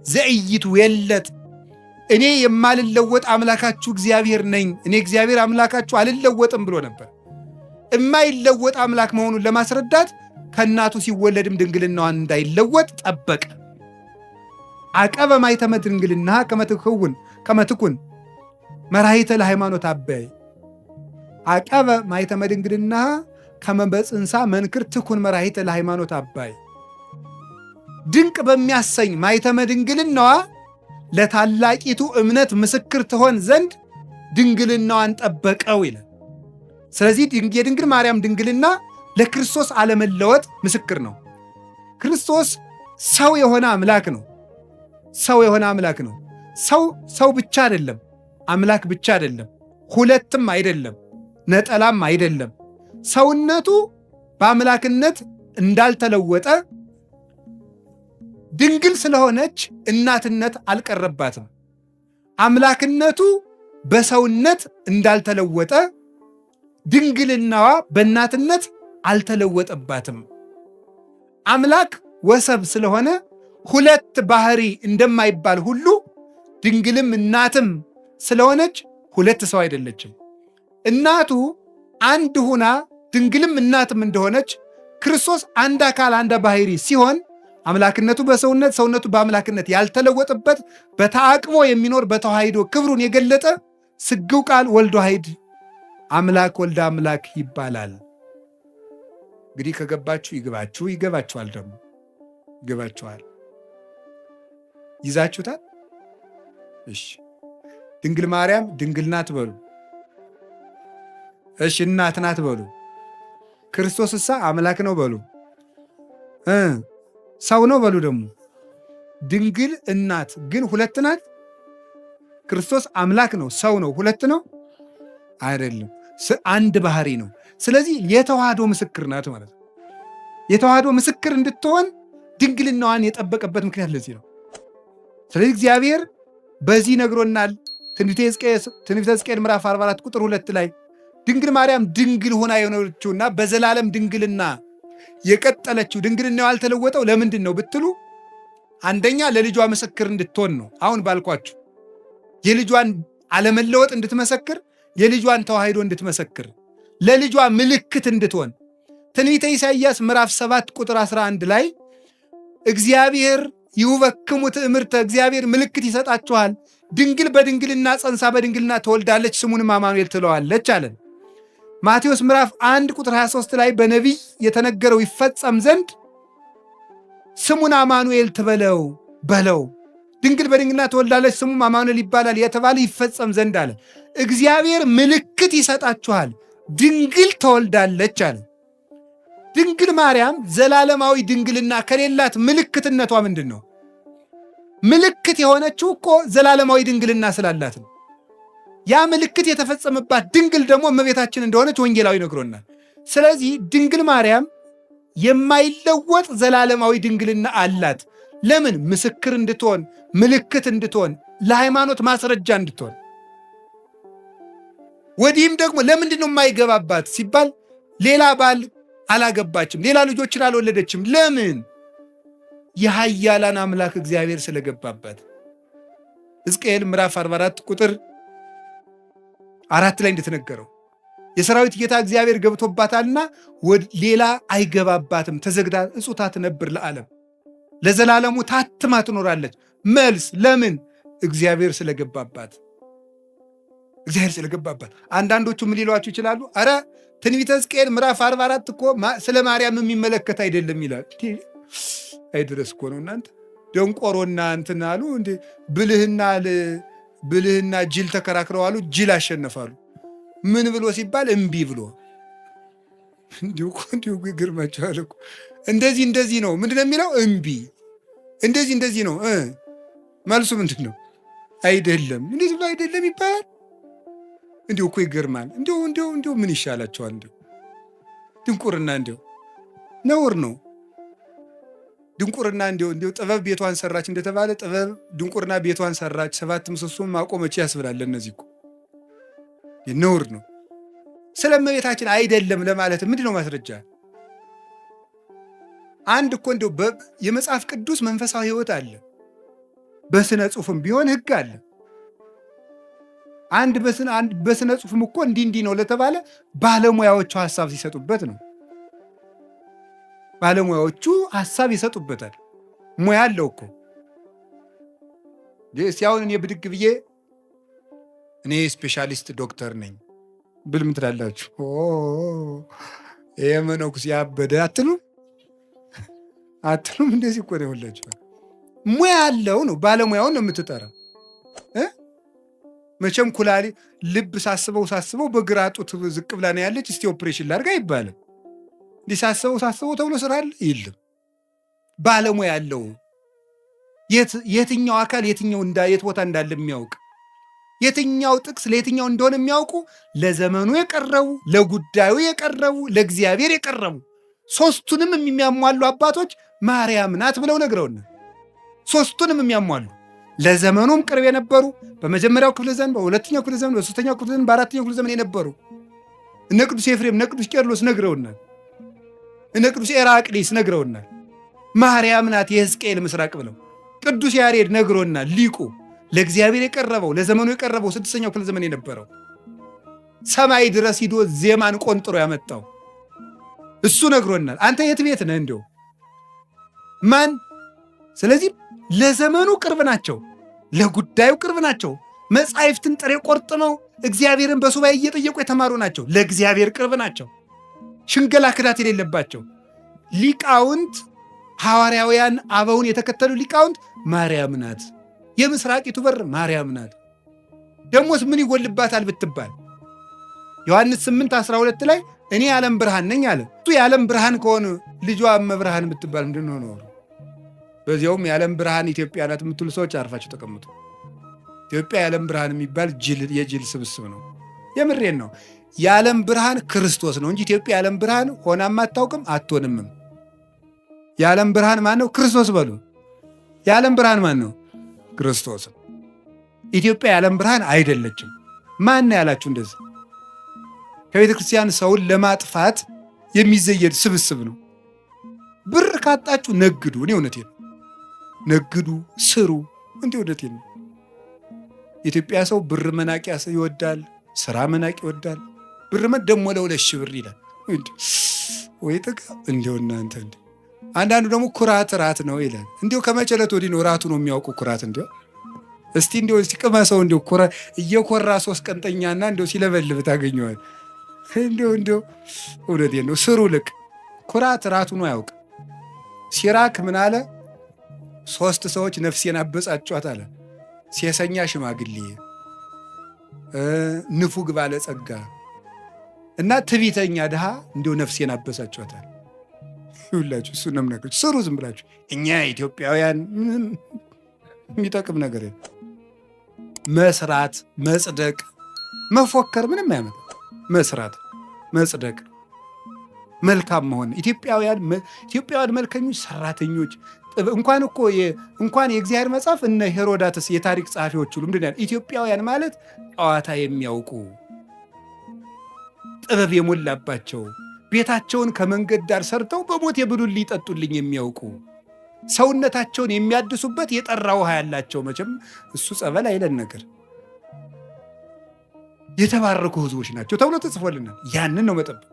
ዘኢይትዌለጥ እኔ የማልለወጥ አምላካችሁ እግዚአብሔር ነኝ፣ እኔ እግዚአብሔር አምላካችሁ አልለወጥም ብሎ ነበር። የማይለወጥ አምላክ መሆኑን ለማስረዳት ከእናቱ ሲወለድም ድንግልናዋን እንዳይለወጥ ጠበቀ። አቀበ ማኅተመ ድንግልና ከመትኩን መራሒተ ለሃይማኖት አበይ አቀበ ማኅተመ ድንግልና ከመ በጽንሳ መንክር ትኩን መራሒተ ለሃይማኖት አባይ። ድንቅ በሚያሰኝ ማኅተመ ድንግልናዋ ለታላቂቱ እምነት ምስክር ትሆን ዘንድ ድንግልናዋን ጠበቀው ይላል። ስለዚህ የድንግል ማርያም ድንግልና ለክርስቶስ አለመለወጥ ምስክር ነው። ክርስቶስ ሰው የሆነ አምላክ ነው። ሰው የሆነ አምላክ ነው። ሰው ብቻ አይደለም፣ አምላክ ብቻ አይደለም፣ ሁለትም አይደለም፣ ነጠላም አይደለም። ሰውነቱ በአምላክነት እንዳልተለወጠ ድንግል ስለሆነች እናትነት አልቀረባትም። አምላክነቱ በሰውነት እንዳልተለወጠ ድንግልናዋ በእናትነት አልተለወጠባትም። አምላክ ወሰብ ስለሆነ ሁለት ባህሪ እንደማይባል ሁሉ ድንግልም እናትም ስለሆነች ሁለት ሰው አይደለችም። እናቱ አንድ ሁና ድንግልም እናትም እንደሆነች ክርስቶስ አንድ አካል አንድ ባህሪ ሲሆን አምላክነቱ በሰውነት ሰውነቱ በአምላክነት ያልተለወጠበት በተአቅቦ የሚኖር በተዋሕዶ ክብሩን የገለጠ ስግው ቃል ወልድ ዋሕድ አምላክ ወልደ አምላክ ይባላል። እንግዲህ ከገባችሁ ይግባችሁ፣ ይገባችኋል፣ ደግሞ ይገባችኋል። ይዛችሁታል? እሺ። ድንግል ማርያም ድንግል ናት በሉ። እሺ። እናት ናት በሉ። ክርስቶስ እሳ አምላክ ነው በሉ። ሰው ነው በሉ። ደግሞ ድንግል እናት ግን ሁለት ናት። ክርስቶስ አምላክ ነው፣ ሰው ነው፣ ሁለት ነው አይደለም፣ አንድ ባህሪ ነው። ስለዚህ የተዋህዶ ምስክር ናት ማለት ነው። የተዋህዶ ምስክር እንድትሆን ድንግልናዋን የጠበቀበት ምክንያት ለዚህ ነው። ስለዚህ እግዚአብሔር በዚህ ነግሮናል። ትንቢተ ሕዝቅኤል ምዕራፍ 44 ቁጥር 2 ላይ ድንግል ማርያም ድንግል ሆና የሆነችውና በዘላለም ድንግልና የቀጠለችው ድንግልናው ያልተለወጠው ለምንድን ነው ብትሉ፣ አንደኛ ለልጇ ምስክር እንድትሆን ነው። አሁን ባልኳችሁ የልጇን አለመለወጥ እንድትመሰክር፣ የልጇን ተዋሕዶ እንድትመሰክር፣ ለልጇ ምልክት እንድትሆን። ትንቢተ ኢሳይያስ ምዕራፍ 7 ቁጥር 11 ላይ እግዚአብሔር ይውበክሙ ትእምርተ፣ እግዚአብሔር ምልክት ይሰጣችኋል፣ ድንግል በድንግልና ጸንሳ በድንግልና ትወልዳለች፣ ስሙንም አማኑኤል ትለዋለች አለን። ማቴዎስ ምዕራፍ 1 ቁጥር 23 ላይ በነቢይ የተነገረው ይፈጸም ዘንድ ስሙን አማኑኤል ትበለው በለው፣ ድንግል በድንግልና ትወልዳለች፣ ስሙም አማኑኤል ይባላል የተባለ ይፈጸም ዘንድ አለ። እግዚአብሔር ምልክት ይሰጣችኋል፣ ድንግል ትወልዳለች አለ። ድንግል ማርያም ዘላለማዊ ድንግልና ከሌላት ምልክትነቷ ምንድን ነው? ምልክት የሆነችው እኮ ዘላለማዊ ድንግልና ስላላት ነው። ያ ምልክት የተፈጸመባት ድንግል ደግሞ እመቤታችን እንደሆነች ወንጌላዊ ነግሮናል። ስለዚህ ድንግል ማርያም የማይለወጥ ዘላለማዊ ድንግልና አላት። ለምን? ምስክር እንድትሆን፣ ምልክት እንድትሆን፣ ለሃይማኖት ማስረጃ እንድትሆን። ወዲህም ደግሞ ለምንድን ነው የማይገባባት ሲባል ሌላ ባል አላገባችም፣ ሌላ ልጆችን አልወለደችም። ለምን? የኃያላን አምላክ እግዚአብሔር ስለገባባት። ሕዝቅኤል ምዕራፍ 44 ቁጥር 4 ላይ እንደተነገረው የሰራዊት ጌታ እግዚአብሔር ገብቶባታልና ሌላ አይገባባትም፣ ተዘግዳ እጹታ ትነብር ለዓለም፣ ለዘላለሙ ታትማ ትኖራለች። መልስ ለምን? እግዚአብሔር ስለገባባት። እግዚአብሔር ስለገባባት። አንዳንዶቹ ምን ሊሏችሁ ይችላሉ? አረ ትንቢተ ሕዝቅኤል ምዕራፍ 44 እኮ ስለ ማርያም የሚመለከት አይደለም ይላል። አይድረስ እኮ ነው እናንተ። ደንቆሮና እንትን አሉ እንደ ብልህና ጅል ተከራክረው አሉ፣ ጅል አሸነፋሉ። ምን ብሎ ሲባል እምቢ ብሎ። እንዲሁ ግርማቸዋል እኮ። እንደዚህ ነው። ምንድን ነው የሚለው? እምቢ። እንደዚህ ነው። መልሱ ምንድን ነው? አይደለም። እንዴት ብሎ አይደለም ይባላል? እንዲሁ እኮ ይገርማል። እንዲሁ ምን ይሻላቸዋል? እንዲሁ ድንቁርና እንዲሁ ነውር ነው። ድንቁርና እንዲሁ ጥበብ ቤቷን ሰራች እንደተባለ ጥበብ ድንቁርና ቤቷን ሰራች፣ 7 ምሰሶም አቆመች ያስብላል። እነዚህ እኮ ነውር ነው። ስለ እመቤታችን አይደለም ለማለት ምንድን ነው ማስረጃ? አንድ እኮ እንዲሁ የመጽሐፍ ቅዱስ መንፈሳዊ ሕይወት አለ። በስነ ጽሁፍም ቢሆን ህግ አለ። አንድ በስነ ጽሁፍም እኮ እንዲህ ነው ለተባለ ባለሙያዎቹ ሀሳብ ሲሰጡበት ነው። ባለሙያዎቹ ሀሳብ ይሰጡበታል። ሙያ አለው እኮ። ሲያሁን እኔ ብድግ ብዬ እኔ ስፔሻሊስት ዶክተር ነኝ ብል ምን ትላላችሁ? ይሄ መነኩሴ ያበደ አትሉም? እንደዚህ እኮ ነው ሁላችሁ። ሙያ አለው ነው፣ ባለሙያውን ነው የምትጠራው። መቼም ልብ ሳስበው በግራ ጡት ዝቅ ብላ ነው ያለች፣ እስቲ ኦፕሬሽን ላድርግ አይባልም። እንዲህ ሳስበው ተብሎ ስራ አለ የለም። ባለሙያ አለው። የትኛው አካል የት ቦታ እንዳለ የሚያውቅ፣ የትኛው ጥቅስ ለየትኛው እንደሆነ የሚያውቁ፣ ለዘመኑ የቀረቡ፣ ለጉዳዩ የቀረቡ፣ ለእግዚአብሔር የቀረቡ ሶስቱንም የሚያሟሉ አባቶች ማርያም ናት ብለው ነግረውና፣ ሶስቱንም የሚያሟሉ ለዘመኑም ቅርብ የነበሩ በመጀመሪያው ክፍለ ዘመን፣ በሁለተኛው ክፍለ ዘመን፣ በሶስተኛው ክፍለ ዘመን፣ በአራተኛው ክፍለ ዘመን የነበሩ እነ ቅዱስ ኤፍሬም፣ እነ ቅዱስ ቄርሎስ ነግረውናል። እነ ቅዱስ ኤራቅሊስ ነግረውናል። ማርያም ናት የሕዝቅኤል ምስራቅ ብለው ቅዱስ ያሬድ ነግሮናል። ሊቁ ለእግዚአብሔር የቀረበው ለዘመኑ የቀረበው ስድስተኛው ክፍለ ዘመን የነበረው ሰማይ ድረስ ሂዶ ዜማን ቆንጥሮ ያመጣው እሱ ነግሮናል። አንተ የት ቤት ነህ እንዲሁ ማን? ስለዚህ ለዘመኑ ቅርብ ናቸው፣ ለጉዳዩ ቅርብ ናቸው። መጻሕፍትን ጥሬ ቆርጥመው እግዚአብሔርን በሱባኤ እየጠየቁ የተማሩ ናቸው። ለእግዚአብሔር ቅርብ ናቸው። ሽንገላ ክዳት የሌለባቸው ሊቃውንት፣ ሐዋርያውያን አበውን የተከተሉ ሊቃውንት ማርያም ናት፣ የምስራቂቱ በር ማርያም ናት። ደሞስ ምን ይጎልባታል ብትባል ዮሐንስ 8:12 ላይ እኔ የዓለም ብርሃን ነኝ አለ። እሱ የዓለም ብርሃን ከሆነ ልጇ እመብርሃን ብትባል ምንድን ነው? በዚያውም የዓለም ብርሃን ኢትዮጵያ ናት የምትሉ ሰዎች አርፋችሁ ተቀምጡ። ኢትዮጵያ የዓለም ብርሃን የሚባል የጅል ስብስብ ነው። የምሬን ነው። የዓለም ብርሃን ክርስቶስ ነው እንጂ ኢትዮጵያ የዓለም ብርሃን ሆናም አታውቅም አትሆንምም። የዓለም ብርሃን ማን ነው? ክርስቶስ በሉ። የዓለም ብርሃን ማን ነው? ክርስቶስ። ኢትዮጵያ የዓለም ብርሃን አይደለችም። ማን ያላችሁ እንደዚህ? ከቤተ ክርስቲያን ሰውን ለማጥፋት የሚዘየድ ስብስብ ነው። ብር ካጣችሁ ነግዱ። እኔ እውነቴን ነው። ነግዱ፣ ስሩ። እንዲህ እውነቴን ነው። የኢትዮጵያ ሰው ብር መናቅ ይወዳል፣ ስራ መናቅ ይወዳል። ብር ደግሞ ለ2 ሺህ ብር ይላል። ወይ ጥጋ እንዲው እናንተ እንዲ አንዳንዱ ደግሞ ኩራት ራት ነው ይላል። እንዲው ከመጨለት ወዲህ ነው ራቱ ነው የሚያውቁ ኩራት። እንዲው እስቲ ቅመሰው እንዲው እየኮራ 3 ቀንጠኛና እንዲው ሲለበልብ ታገኘዋል። እንዲው እውነቴን ነው። ስሩ ልቅ ኩራት ራቱ ነው ያውቅ። ሲራክ ምን አለ? 3 ሰዎች ነፍሴን አበጻጯት አለ። ሴሰኛ ሽማግሌ፣ ንፉግ ባለጸጋ እና ትዕቢተኛ ድሃ እንዲሁ ነፍሴን አበሳጯታል። ይሁላችሁ እሱ ነው የምነግርህ። ስሩ ዝም ብላችሁ። እኛ ኢትዮጵያውያን የሚጠቅም ነገር የለም። መስራት፣ መጽደቅ፣ መፎከር ምንም ያመጣ። መስራት፣ መጽደቅ፣ መልካም መሆን። ኢትዮጵያውያን መልከኞች፣ ሰራተኞች እንኳን የእግዚአብሔር መጽሐፍ እነ ሄሮዳትስ የታሪክ ጸሐፊዎች ሁሉ ምንድን ያለ ኢትዮጵያውያን ማለት ጨዋታ የሚያውቁ ጥበብ የሞላባቸው ቤታቸውን ከመንገድ ዳር ሰርተው በሞት የብሉልኝ ይጠጡልኝ የሚያውቁ ሰውነታቸውን የሚያድሱበት የጠራ ውሃ ያላቸው መቼም እሱ ጸበል አይለን ነገር የተባረኩ ሕዝቦች ናቸው ተብሎ ተጽፎልናል። ያንን ነው መጠበቅ።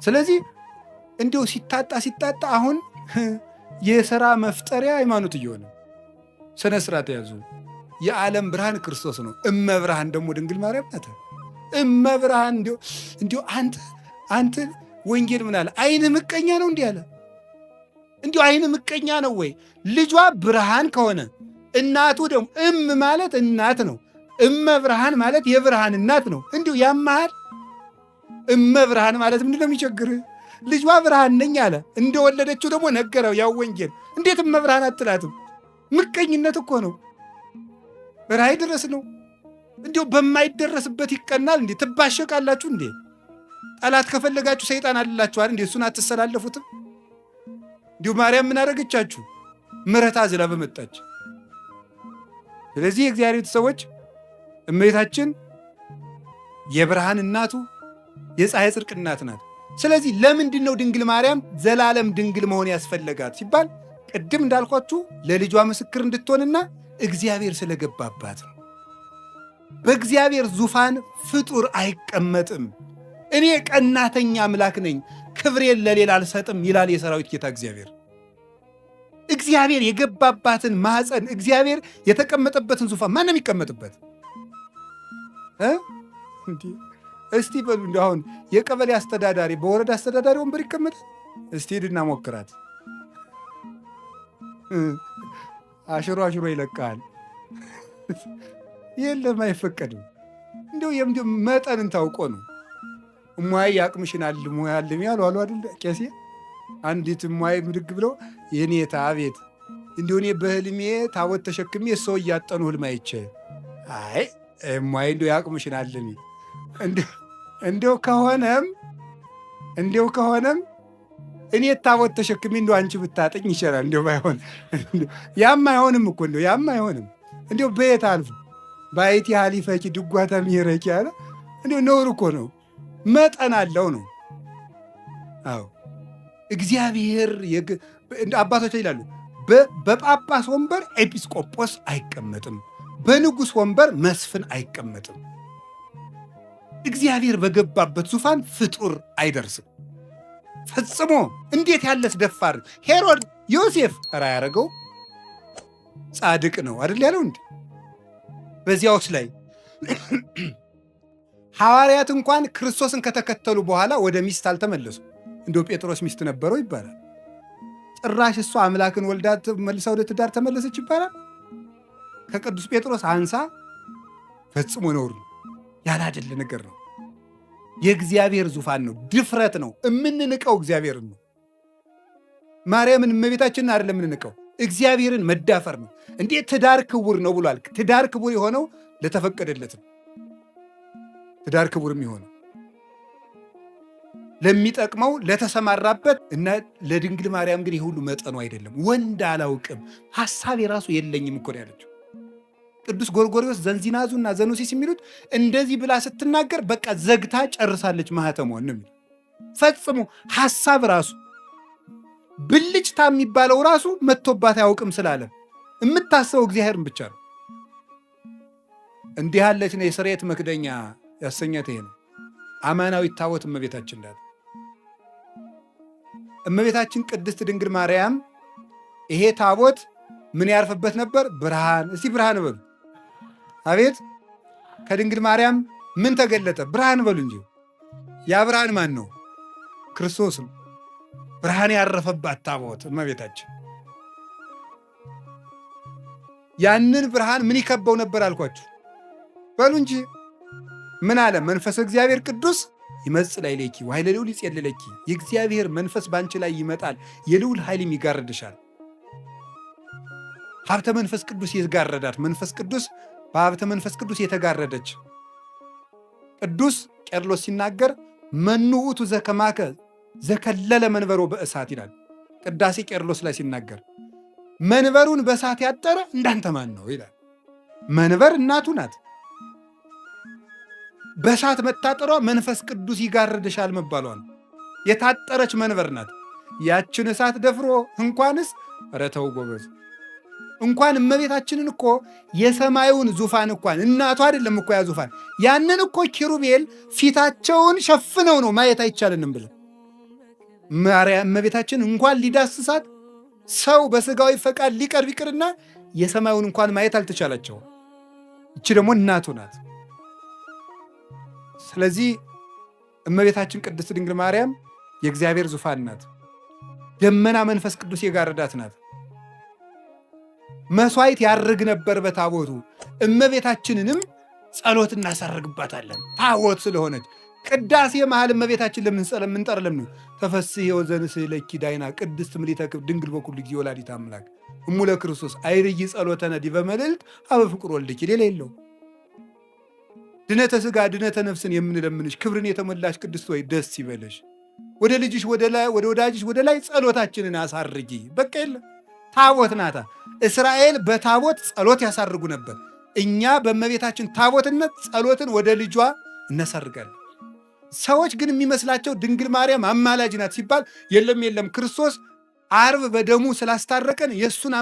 ስለዚህ እንዲሁ ሲታጣ አሁን የሥራ መፍጠሪያ ሃይማኖት እየሆነ ስነ ስርዓት ያዙ። የዓለም ብርሃን ክርስቶስ ነው። እመብርሃን ደግሞ ድንግል ማርያም ናት። እመብርሃን እንዲሁ አንተ ወንጌል ምን አለ? አይን ምቀኛ ነው እንዲህ አለ። እንዲሁ አይን ምቀኛ ነው ወይ? ልጇ ብርሃን ከሆነ እናቱ ደግሞ ማለት እናት ነው። እመብርሃን ማለት የብርሃን እናት ነው። እንዲሁ ያመሃል። እመብርሃን ማለት ምንድን ነው የሚቸግርህ? ልጇ ብርሃን ነኝ አለ። እንደወለደችው ደግሞ ነገረው። ያው ወንጌል እንዴት እመብርሃን አትላትም? ምቀኝነት እኮ ነው። ራይ ድረስ ነው። እንዲሁ በማይደረስበት ይቀናል እንዴ? ትባሸቃላችሁ እንዴ? ጠላት ከፈለጋችሁ ሰይጣን አልላችኋል እንዴ? እሱን አትሰላለፉትም? እንዲሁ ማርያም ምን አደረገቻችሁ? ምሕረት አዝላ በመጣች። ስለዚህ የእግዚአብሔር ቤተሰቦች እመቤታችን የብርሃን እናቱ የፀሐይ ጽድቅ እናት ናት። ስለዚህ ለምንድን ነው ድንግል ማርያም ዘላለም ድንግል መሆን ያስፈለጋት ሲባል ቅድም እንዳልኳችሁ ለልጇ ምስክር እንድትሆንና እግዚአብሔር ስለገባባት ነው። በእግዚአብሔር ዙፋን ፍጡር አይቀመጥም። እኔ ቀናተኛ አምላክ ነኝ፣ ክብሬን ለሌላ አልሰጥም ይላል የሰራዊት ጌታ እግዚአብሔር። እግዚአብሔር የገባባትን ማኅፀን፣ እግዚአብሔር የተቀመጠበትን ዙፋን ማን ነው የሚቀመጥበት? እስቲ በሉ እንዲ አሁን የቀበሌ አስተዳዳሪ በወረዳ አስተዳዳሪ ወንበር ይቀመጣል? እስቲ ሂድና ሞክራት። አሽሮ አሽሮ ይለቃል። የለም አይፈቀድም። እንዲሁ መጠንን ታውቆ ነው። እሟይ ያቅምሽን አልሙ ያልም ያሉ አሉ አይደል ቄሴ። አንዲት እሟይ ምድግ ብለው የኔታ አቤት እንዲሁ እኔ በህልሜ ታቦት ተሸክሜ ሰው እያጠኑ ህልም አይቼ፣ አይ እሟይ እንዲሁ ያቅምሽን አልሚ እንዲሁ ከሆነም እኔ ታቦት ተሸክሜ እንዲሁ አንቺ ብታጠኝ ይችላል። እንዲሁ ባይሆን ያም አይሆንም እኮ ያም አይሆንም። እንዲሁ በየት አልፉ ባይቲ ሀሊፈኪ ድጓታ ሚረኪ ያለ እንዲሁ ነውር እኮ ነው። መጠን አለው ነው። አዎ እግዚአብሔር አባቶች ይላሉ በጳጳስ ወንበር ኤጲስቆጶስ አይቀመጥም፣ በንጉሥ ወንበር መስፍን አይቀመጥም። እግዚአብሔር በገባበት ዙፋን ፍጡር አይደርስም ፈጽሞ። እንዴት ያለስ ደፋር ሄሮድ ዮሴፍ ራ ያደረገው ጻድቅ ነው አይደል ያለው እንዴ? በዚያውስ ላይ ሐዋርያት እንኳን ክርስቶስን ከተከተሉ በኋላ ወደ ሚስት አልተመለሱ። እንደ ጴጥሮስ ሚስት ነበረው ይባላል። ጭራሽ እሷ አምላክን ወልዳ መልሳ ወደ ትዳር ተመለሰች ይባላል። ከቅዱስ ጴጥሮስ አንሳ ፈጽሞ ነውር ነው፣ ያላደለ ነገር ነው። የእግዚአብሔር ዙፋን ነው፣ ድፍረት ነው። የምንንቀው እግዚአብሔርን ነው። ማርያምን እመቤታችንን አይደለም የምንንቀው፣ እግዚአብሔርን መዳፈር ነው። እንዴት ትዳር ክቡር ነው ብሏል። ትዳር ክቡር የሆነው ለተፈቀደለት ነው። ትዳር ክቡር የሚሆነው ለሚጠቅመው ለተሰማራበት እና ለድንግል ማርያም ግን የሁሉ መጠኑ አይደለም። ወንድ አላውቅም ሐሳብ የራሱ የለኝም እኮ ነው ያለችው። ቅዱስ ጎርጎርዮስ ዘንዚናዙና ዘኖሲስ የሚሉት እንደዚህ ብላ ስትናገር በቃ ዘግታ ጨርሳለች ማህተሟን ነው የሚሉት። ፈጽሞ ሐሳብ ራሱ ብልጭታ የሚባለው ራሱ መጥቶባት አያውቅም ስላለ የምታስበው እግዚአብሔርን ብቻ ነው። እንዲህ ያለች ነው የስርየት መክደኛ ያሰኛት ይሄ ነው። አማናዊት ታቦት እመቤታችን ናት። እመቤታችን ቅድስት ድንግል ማርያም ይሄ ታቦት ምን ያርፍበት ነበር? ብርሃን። እስቲ ብርሃን በሉ። አቤት ከድንግል ማርያም ምን ተገለጠ? ብርሃን በሉ እንጂ። ያ ብርሃን ማን ነው? ክርስቶስ ነው። ብርሃን ያረፈባት ታቦት እመቤታችን። ያንን ብርሃን ምን ይከበው ነበር አልኳችሁ? በሉ እንጂ ምን አለ? መንፈስ እግዚአብሔር ቅዱስ ይመጽእ ላዕሌኪ ወኃይለ ልዑል ይጼልለኪ። የእግዚአብሔር መንፈስ ባንቺ ላይ ይመጣል፣ የልዑል ኃይልም ይጋርድሻል። ሀብተ መንፈስ ቅዱስ የጋረዳት፣ መንፈስ ቅዱስ በሀብተ መንፈስ ቅዱስ የተጋረደች። ቅዱስ ቄርሎስ ሲናገር መኑ ውእቱ ዘከማከ ዘከለለ መንበሮ በእሳት ይላል። ቅዳሴ ቄርሎስ ላይ ሲናገር መንበሩን በእሳት ያጠረ እንዳንተ ማን ነው ይላል። መንበር እናቱ ናት። በእሳት መታጠሯ መንፈስ ቅዱስ ይጋርድሻል መባሏ ነው። የታጠረች መንበር ናት። ያችን እሳት ደፍሮ እንኳንስ ኧረ ተው ጎበዝ፣ እንኳን እመቤታችንን እኮ የሰማዩን ዙፋን እንኳን እናቱ አይደለም እኮ ያ ዙፋን፣ ያንን እኮ ኪሩቤል ፊታቸውን ሸፍነው ነው ማየት አይቻልንም ብለ ማርያም እመቤታችን እንኳን ሊዳስሳት ሰው በስጋዊ ፈቃድ ሊቀርብ ይቅርና የሰማዩን እንኳን ማየት አልተቻላቸው። እቺ ደግሞ እናቱ ናት። ስለዚህ እመቤታችን ቅድስት ድንግል ማርያም የእግዚአብሔር ዙፋን ናት። ደመና መንፈስ ቅዱስ የጋረዳት ናት። መስዋዕት ያርግ ነበር በታቦቱ። እመቤታችንንም ጸሎት እናሳርግባታለን ታቦት ስለሆነች። ቅዳሴ መሃል እመቤታችን ለምንጠር ለምን ተፈስሒ ወዘንስእለኪ ዳይና ቅድስት ምልዕተ ክብር ድንግል በኩሉ ጊዜ ወላዲተ አምላክ እሙለ ክርስቶስ አይርይ ጸሎተነ ዲበ መልዕልት አበ ፍቁር ወልድኪ። ሌላ የለው። ድነተ ሥጋ ድነተ ነፍስን የምንለምንሽ ክብርን የተሞላሽ ቅድስት ወይ ደስ ይበለሽ። ወደ ልጅሽ ወደ ወዳጅሽ ወደ ላይ ጸሎታችንን አሳርጊ። በቃ የለ ታቦት ናታ። እስራኤል በታቦት ጸሎት ያሳርጉ ነበር። እኛ በእመቤታችን ታቦትነት ጸሎትን ወደ ልጇ እናሳርጋለን። ሰዎች ግን የሚመስላቸው ድንግል ማርያም አማላጅ ናት ሲባል የለም ክርስቶስ ዓርብ በደሙ ስላስታረቀን የእሱን